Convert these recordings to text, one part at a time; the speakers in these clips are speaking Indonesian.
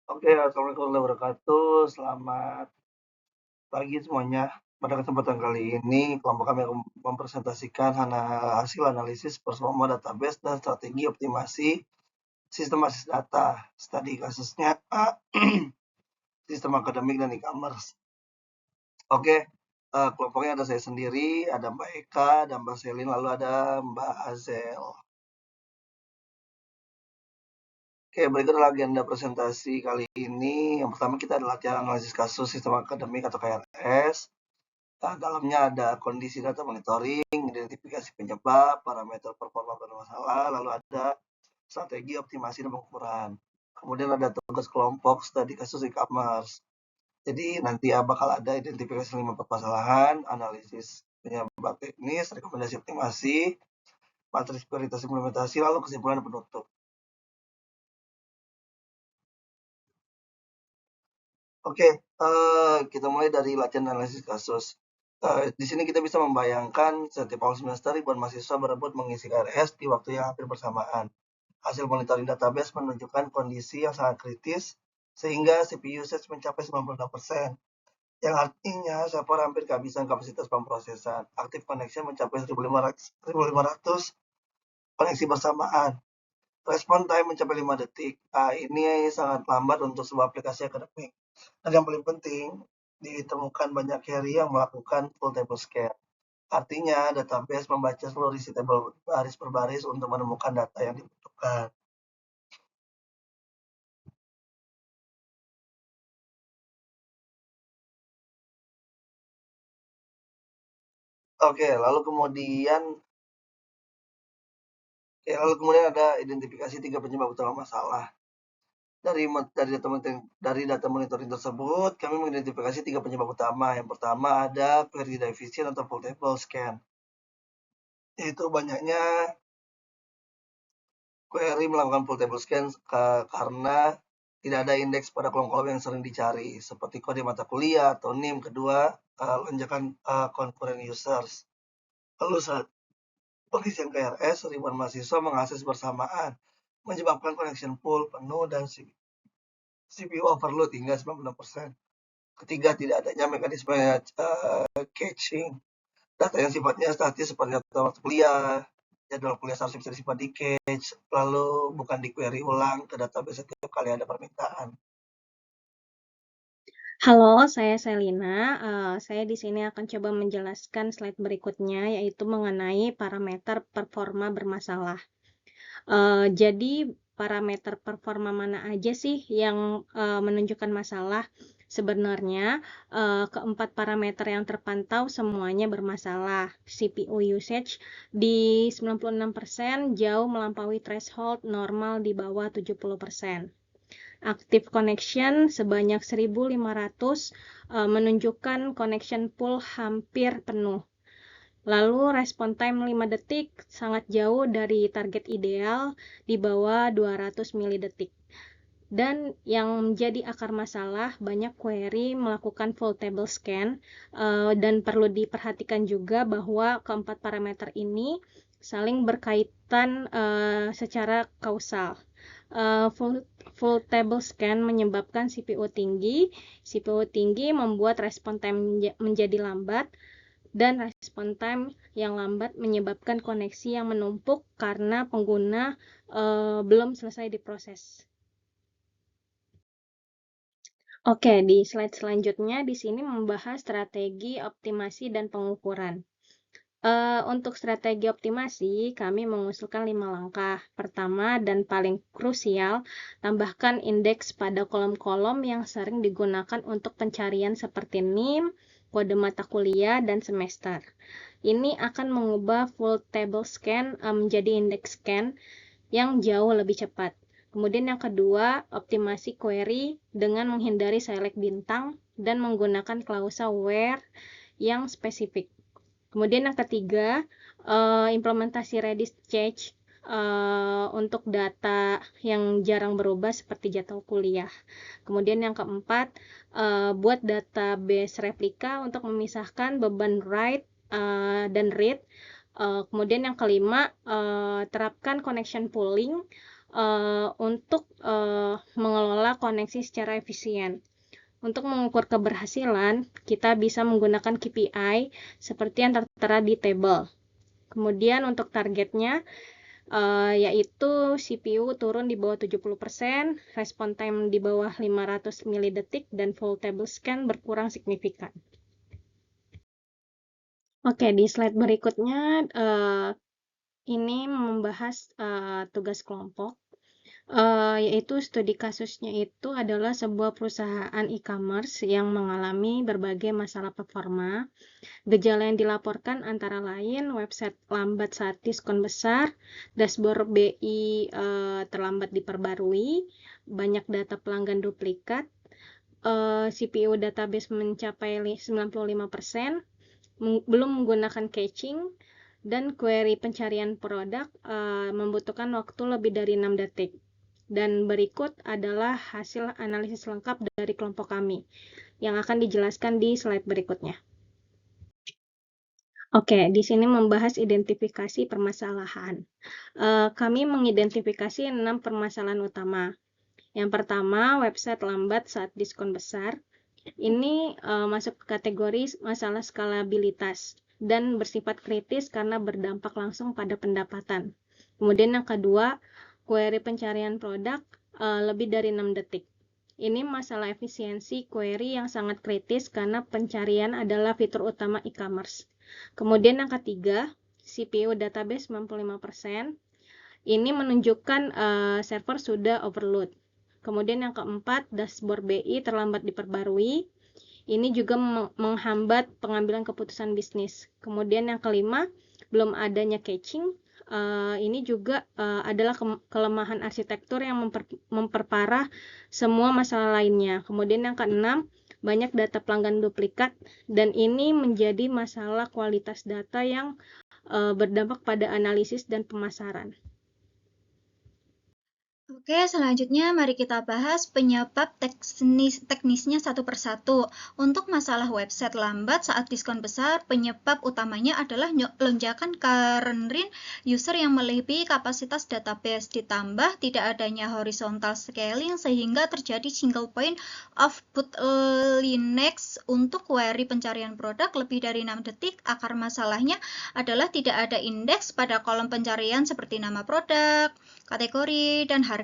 Oke, assalamualaikum warahmatullahi wabarakatuh. Selamat pagi semuanya. Pada kesempatan kali ini, kelompok kami akan mempresentasikan hasil analisis performa database dan strategi optimasi sistem basis data. Studi kasusnya sistem akademik dan e-commerce. Oke, kelompoknya ada saya sendiri, ada Mbak Eka, ada Mbak Selin, lalu ada Mbak Azel. Oke, berikut adalah agenda presentasi kali ini. Yang pertama kita ada latihan analisis kasus sistem akademik atau KRS. Dalamnya ada kondisi data monitoring, identifikasi penyebab, parameter performa bermasalah, lalu ada strategi optimasi dan pengukuran. Kemudian ada tugas kelompok studi kasus e-commerce. Jadi nanti bakal ada identifikasi 5 permasalahan, analisis penyebab teknis, rekomendasi optimasi, matriks prioritas implementasi, lalu kesimpulan penutup. Oke, kita mulai dari latihan analisis kasus. Di sini kita bisa membayangkan setiap awal semester ribuan mahasiswa berebut mengisi KRS di waktu yang hampir bersamaan. Hasil monitoring database menunjukkan kondisi yang sangat kritis sehingga CPU usage mencapai 96%, yang artinya server hampir kehabisan kapasitas pemrosesan. Active connection mencapai 1.500 koneksi bersamaan. Respon time mencapai 5 detik. Ini sangat lambat untuk sebuah aplikasi akademik. Dan yang paling penting, ditemukan banyak query yang melakukan full table scan. Artinya, database membaca seluruh isi tabel baris per baris untuk menemukan data yang dibutuhkan. Oke, lalu kemudian ada identifikasi 3 penyebab utama masalah. Dari data monitoring tersebut, kami mengidentifikasi 3 penyebab utama. Yang pertama ada query deficient atau full table scan. Itu banyaknya query melakukan full table scan karena tidak ada indeks pada kolom-kolom yang sering dicari, seperti kode mata kuliah atau NIM. Kedua, lonjakan concurrent users. Lalu saat pengisian KRS, ribuan mahasiswa mengakses bersamaan, menyebabkan connection pool penuh dan CPU overload hingga 96%. Ketiga, tidak adanya mekanisme caching. Data yang sifatnya statis seperti data waktu kuliah, jadwal kuliah seharusnya bisa disimpan di cache, lalu bukan di query ulang ke database setiap kali ada permintaan. Halo, saya Selina. Saya di sini akan coba menjelaskan slide berikutnya, yaitu mengenai parameter performa bermasalah. Jadi, parameter performa mana aja sih yang menunjukkan masalah? Sebenarnya, keempat parameter yang terpantau semuanya bermasalah. CPU usage di 96% jauh melampaui threshold normal di bawah 70%. Active connection sebanyak 1.500 menunjukkan connection pool hampir penuh. Lalu respon time 5 detik sangat jauh dari target ideal di bawah 200 milidetik. Dan yang menjadi akar masalah, banyak query melakukan full table scan, dan perlu diperhatikan juga bahwa keempat parameter ini saling berkaitan secara kausal. Full table scan menyebabkan CPU tinggi. CPU tinggi membuat respon time menjadi lambat, dan respon time yang lambat menyebabkan koneksi yang menumpuk karena pengguna belum selesai diproses. Oke, di slide selanjutnya di sini membahas strategi optimasi dan pengukuran. Untuk strategi optimasi, kami mengusulkan 5 langkah. Pertama dan paling krusial, tambahkan indeks pada kolom-kolom yang sering digunakan untuk pencarian seperti NIM, kode mata kuliah, dan semester. Ini akan mengubah full table scan menjadi indeks scan yang jauh lebih cepat. Kemudian yang kedua, optimasi query dengan menghindari select bintang dan menggunakan klausa where yang spesifik. Kemudian yang ketiga, implementasi Redis cache untuk data yang jarang berubah seperti jadwal kuliah. Kemudian yang keempat, buat database replika untuk memisahkan beban write dan read. Kemudian yang kelima, terapkan connection pooling untuk mengelola koneksi secara efisien. Untuk mengukur keberhasilan, kita bisa menggunakan KPI seperti yang tertera di tabel. Kemudian untuk targetnya, yaitu CPU turun di bawah 70%, respon time di bawah 500 milidetik, dan full table scan berkurang signifikan. Oke, di slide berikutnya ini membahas tugas kelompok. Yaitu studi kasusnya itu adalah sebuah perusahaan e-commerce yang mengalami berbagai masalah performa. Gejala yang dilaporkan antara lain website lambat saat diskon besar, dashboard BI terlambat diperbarui, banyak data pelanggan duplikat, CPU database mencapai 95%, belum menggunakan caching, dan query pencarian produk membutuhkan waktu lebih dari 6 detik. Dan berikut adalah hasil analisis lengkap dari kelompok kami yang akan dijelaskan di slide berikutnya. Oke, di sini membahas identifikasi permasalahan. Kami mengidentifikasi 6 permasalahan utama. Yang pertama, website lambat saat diskon besar. Ini masuk kategori masalah skalabilitas dan bersifat kritis karena berdampak langsung pada pendapatan. Kemudian yang kedua, query pencarian produk lebih dari 6 detik. Ini masalah efisiensi query yang sangat kritis karena pencarian adalah fitur utama e-commerce. Kemudian yang ketiga, CPU database 95%. Ini menunjukkan server sudah overload. Kemudian yang keempat, dashboard BI terlambat diperbarui. Ini juga menghambat pengambilan keputusan bisnis. Kemudian yang kelima, belum adanya caching. Ini juga adalah kelemahan arsitektur yang memperparah semua masalah lainnya. Kemudian yang keenam, banyak data pelanggan duplikat, dan ini menjadi masalah kualitas data yang berdampak pada analisis dan pemasaran. Oke, selanjutnya mari kita bahas penyebab teknisnya satu persatu. Untuk masalah website lambat saat diskon besar, penyebab utamanya adalah lonjakan current user yang melebihi kapasitas database, ditambah tidak adanya horizontal scaling sehingga terjadi single point of bottlenecks untuk query pencarian produk lebih dari 6 detik. Akar masalahnya adalah tidak ada indeks pada kolom pencarian seperti nama produk, kategori, dan harga.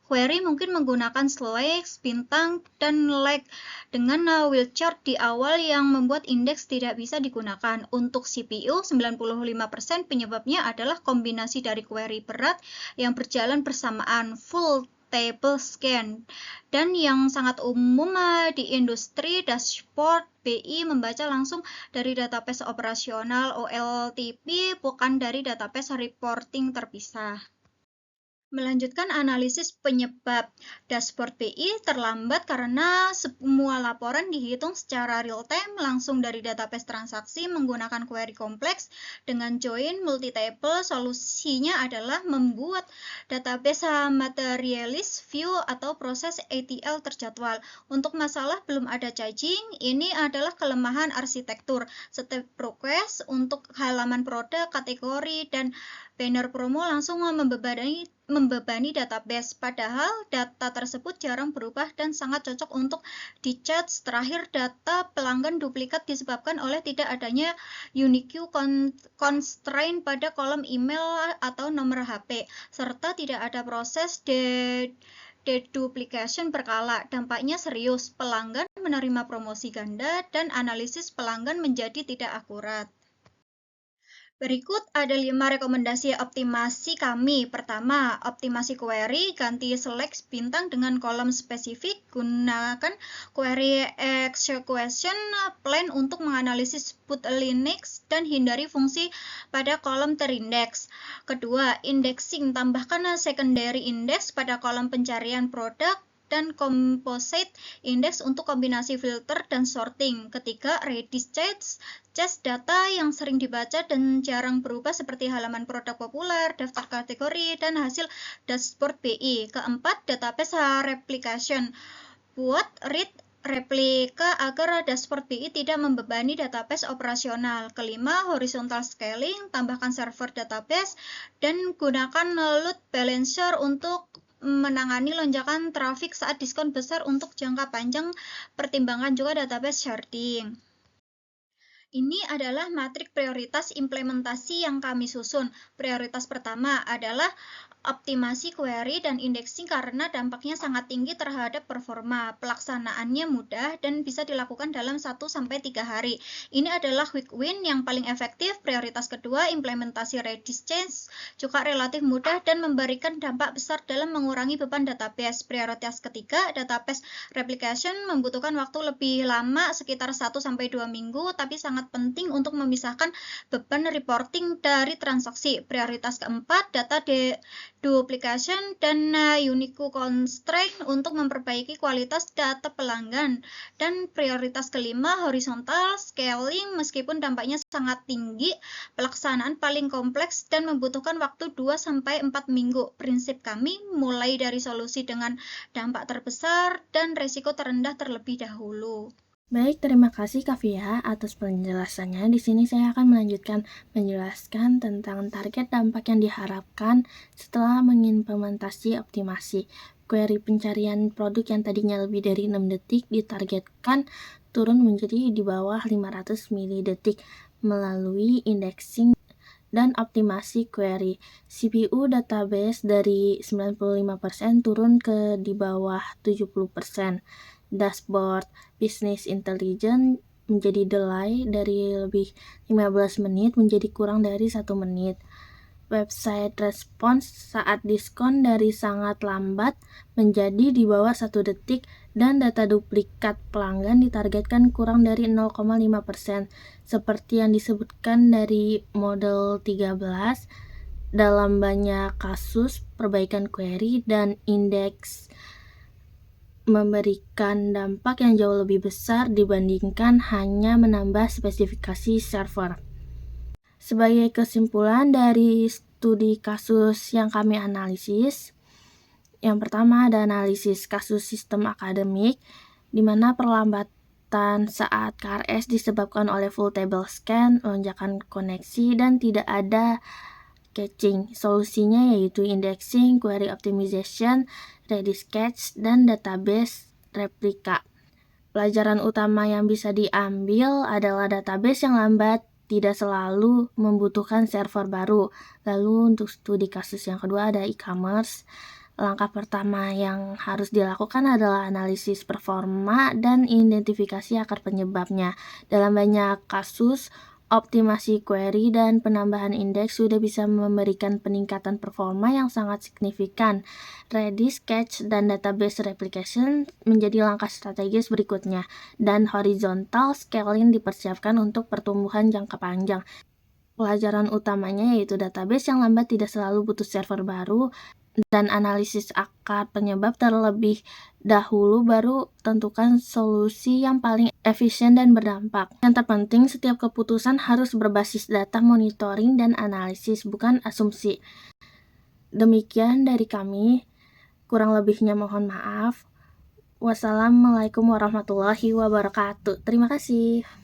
Query mungkin menggunakan slash, bintang, dan like dengan wheel chart di awal yang membuat indeks tidak bisa digunakan. Untuk CPU, 95% penyebabnya adalah kombinasi dari query berat yang berjalan bersamaan, full table scan, dan yang sangat umum di industri, dashboard BI membaca langsung dari database operasional OLTP, bukan dari database reporting terpisah. Melanjutkan analisis penyebab. Dashboard BI terlambat karena semua laporan dihitung secara real-time langsung dari database transaksi menggunakan query kompleks dengan join multi-table. Solusinya adalah membuat database materialist view atau proses ETL terjadwal. Untuk masalah belum ada caching, ini adalah kelemahan arsitektur. Step request untuk halaman produk, kategori, dan banner promo langsung membebani database, padahal data tersebut jarang berubah dan sangat cocok untuk di-chat. Terakhir, data pelanggan duplikat disebabkan oleh tidak adanya unique constraint pada kolom email atau nomor HP, serta tidak ada proses deduplication berkala. Dampaknya serius, pelanggan menerima promosi ganda dan analisis pelanggan menjadi tidak akurat. Berikut ada 5 rekomendasi optimasi kami. Pertama, optimasi query, ganti select bintang dengan kolom spesifik, gunakan query execution plan untuk menganalisis bottlenecks dan hindari fungsi pada kolom terindeks. Kedua, indexing, tambahkan secondary index pada kolom pencarian produk dan composite index untuk kombinasi filter dan sorting. Ketiga, Redis cache data yang sering dibaca dan jarang berubah seperti halaman produk populer, daftar kategori, dan hasil dashboard BI. Keempat, database replication. Buat read replika agar dashboard BI tidak membebani database operasional. Kelima, horizontal scaling, tambahkan server database, dan gunakan load balancer untuk menangani lonjakan trafik saat diskon besar untuk jangka panjang. Pertimbangkan juga database sharding. Ini adalah matrik prioritas implementasi yang kami susun. Prioritas pertama adalah optimasi query dan indexing karena dampaknya sangat tinggi terhadap performa. Pelaksanaannya mudah dan bisa dilakukan dalam 1-3 hari. Ini adalah quick win yang paling efektif. Prioritas kedua, implementasi Redis change juga relatif mudah dan memberikan dampak besar dalam mengurangi beban database. Prioritas ketiga, database replication membutuhkan waktu lebih lama, sekitar 1-2 minggu, tapi sangat penting untuk memisahkan beban reporting dari transaksi. Prioritas keempat, data duplication dan unique constraint untuk memperbaiki kualitas data pelanggan. Dan prioritas kelima, horizontal scaling, meskipun dampaknya sangat tinggi, pelaksanaan paling kompleks dan membutuhkan waktu 2-4 minggu. Prinsip kami mulai dari solusi dengan dampak terbesar dan risiko terendah terlebih dahulu. Baik, terima kasih Kak Fia atas penjelasannya. Di sini saya akan melanjutkan menjelaskan tentang target dampak yang diharapkan setelah mengimplementasi optimasi. Query pencarian produk yang tadinya lebih dari 6 detik ditargetkan turun menjadi di bawah 500 milidetik melalui indexing dan optimasi query. CPU database dari 95% turun ke di bawah 70%. Dashboard Business Intelligence menjadi delay dari lebih 15 menit menjadi kurang dari 1 menit. Website response saat diskon dari sangat lambat menjadi di bawah 1 detik dan data duplikat pelanggan ditargetkan kurang dari 0,5%. Seperti yang disebutkan dari model 13, dalam banyak kasus perbaikan query dan indeks memberikan dampak yang jauh lebih besar dibandingkan hanya menambah spesifikasi server. Sebagai kesimpulan dari studi kasus yang kami analisis, yang pertama ada analisis kasus sistem akademik, di mana perlambatan saat KRS disebabkan oleh full table scan, lonjakan koneksi, dan tidak ada caching. Solusinya yaitu indexing, query optimization, Redis cache, dan database replika. Pelajaran utama yang bisa diambil adalah database yang lambat tidak selalu membutuhkan server baru. Lalu untuk studi kasus yang kedua ada e-commerce. Langkah pertama yang harus dilakukan adalah analisis performa dan identifikasi akar penyebabnya. Dalam banyak kasus, optimasi query dan penambahan indeks sudah bisa memberikan peningkatan performa yang sangat signifikan. Redis cache dan database replication menjadi langkah strategis berikutnya, dan horizontal scaling dipersiapkan untuk pertumbuhan jangka panjang. Pelajaran utamanya yaitu database yang lambat tidak selalu butuh server baru, dan analisis akar penyebab terlebih dahulu baru tentukan solusi yang paling efisien dan berdampak. Yang terpenting, setiap keputusan harus berbasis data monitoring dan analisis, bukan asumsi. Demikian dari kami, kurang lebihnya mohon maaf. Wassalamualaikum warahmatullahi wabarakatuh. Terima kasih.